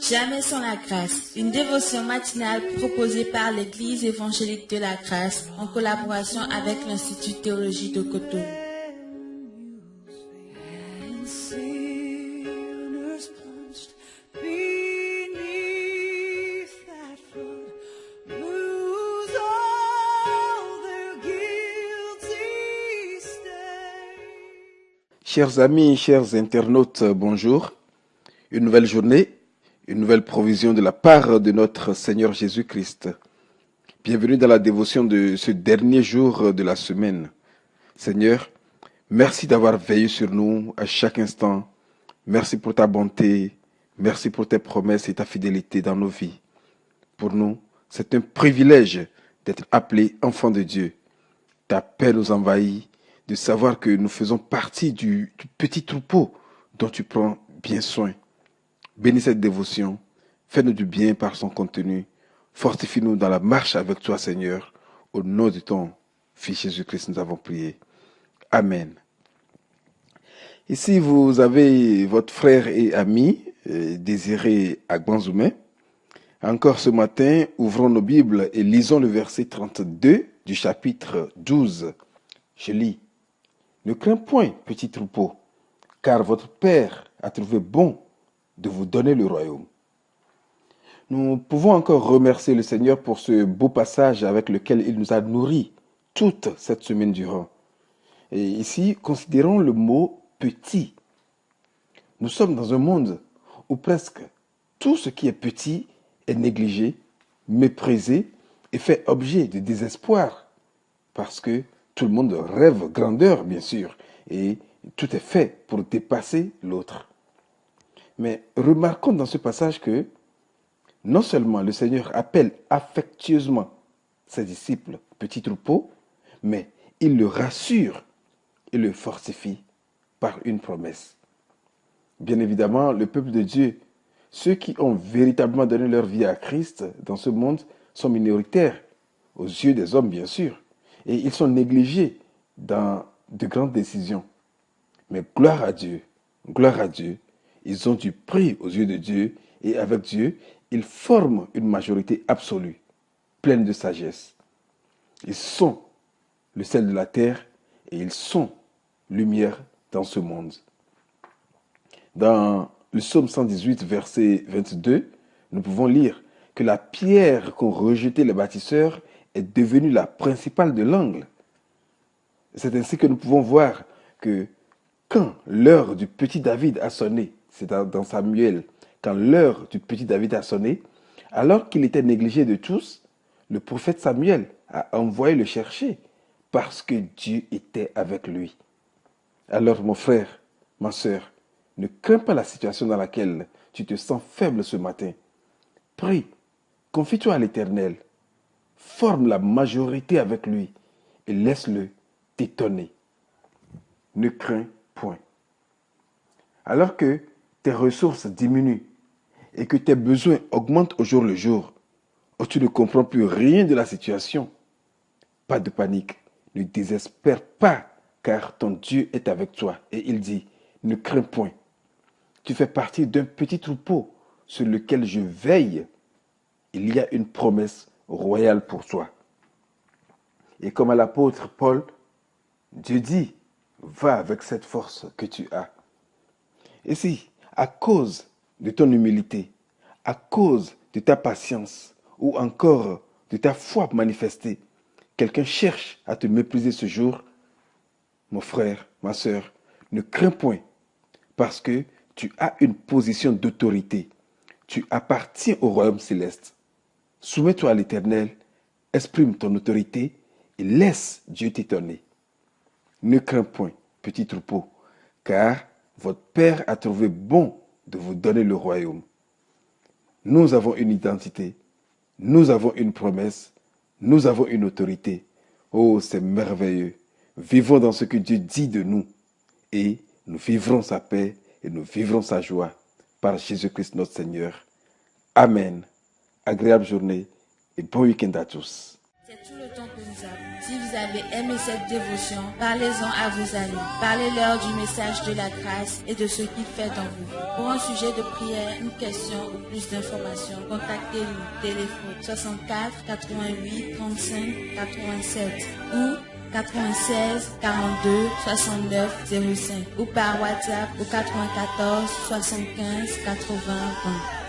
Jamais sans la grâce, une dévotion matinale proposée par l'Église évangélique de la grâce en collaboration avec l'Institut de théologie de Cotonou. Chers amis, chers internautes, bonjour. Une nouvelle journée, une nouvelle provision de la part de notre Seigneur Jésus-Christ. Bienvenue dans la dévotion de ce dernier jour de la semaine. Seigneur, merci d'avoir veillé sur nous à chaque instant. Merci pour ta bonté, merci pour tes promesses et ta fidélité dans nos vies. Pour nous, c'est un privilège d'être appelés enfants de Dieu. Ta paix nous envahit, de savoir que nous faisons partie du petit troupeau dont tu prends bien soin. Bénis cette dévotion, fais-nous du bien par son contenu, fortifie-nous dans la marche avec toi, Seigneur. Au nom de ton Fils Jésus-Christ, nous avons prié. Amen. Ici, vous avez votre frère et ami, Désiré Agbanzoumé. Encore ce matin, ouvrons nos Bibles et lisons le verset 32 du chapitre 12. Je lis. Ne crains point, petit troupeau, car votre Père a trouvé bon de vous donner le royaume. Nous pouvons encore remercier le Seigneur pour ce beau passage avec lequel il nous a nourris toute cette semaine durant. Et ici, considérons le mot petit. Nous sommes dans un monde où presque tout ce qui est petit est négligé, méprisé et fait objet de désespoir. Parce que tout le monde rêve grandeur, bien sûr, et tout est fait pour dépasser l'autre. Mais remarquons dans ce passage que non seulement le Seigneur appelle affectueusement ses disciples petits troupeaux, mais il le rassure et le fortifie par une promesse. Bien évidemment, le peuple de Dieu, ceux qui ont véritablement donné leur vie à Christ dans ce monde, sont minoritaires, aux yeux des hommes bien sûr, et ils sont négligés dans de grandes décisions. Mais gloire à Dieu, ils ont du prix aux yeux de Dieu, et avec Dieu, ils forment une majorité absolue, pleine de sagesse. Ils sont le sel de la terre et ils sont lumière dans ce monde. Dans le psaume 118, verset 22, nous pouvons lire que la pierre qu'ont rejetée les bâtisseurs est devenue la principale de l'angle. C'est ainsi que nous pouvons voir que quand l'heure du petit David a sonné, c'est dans Samuel, quand l'heure du petit David a sonné, alors qu'il était négligé de tous, le prophète Samuel a envoyé le chercher parce que Dieu était avec lui. Alors mon frère, ma sœur, ne crains pas la situation dans laquelle tu te sens faible ce matin. Prie, confie-toi à l'Éternel, forme la majorité avec lui et laisse-le t'étonner. Ne crains point. Alors que tes ressources diminuent et que tes besoins augmentent au jour le jour, où tu ne comprends plus rien de la situation, pas de panique, ne désespère pas, car ton Dieu est avec toi. Et il dit, ne crains point. Tu fais partie d'un petit troupeau sur lequel je veille. Il y a une promesse royale pour toi. Et comme à l'apôtre Paul, Dieu dit, va avec cette force que tu as. Et si, à cause de ton humilité, à cause de ta patience, ou encore de ta foi manifestée, quelqu'un cherche à te mépriser ce jour, mon frère, ma sœur, ne crains point, parce que tu as une position d'autorité. Tu appartiens au royaume céleste. Soumets-toi à l'Éternel, exprime ton autorité et laisse Dieu t'étonner. Ne crains point, petit troupeau, car votre Père a trouvé bon de vous donner le royaume. Nous avons une identité, nous avons une promesse, nous avons une autorité. Oh, c'est merveilleux. Vivons dans ce que Dieu dit de nous et nous vivrons sa paix et nous vivrons sa joie par Jésus-Christ notre Seigneur. Amen. Agréable journée et bon week-end à tous. C'est C'est tout le temps que nous avons. Si vous avez aimé cette dévotion, parlez-en à vos amis. Parlez-leur du message de la grâce et de ce qu'il fait dans vous. Pour un sujet de prière, une question ou plus d'informations, contactez-nous. Téléphone 64 88 35 87 ou 96 42 69 05 ou par WhatsApp au 94 75 80 20.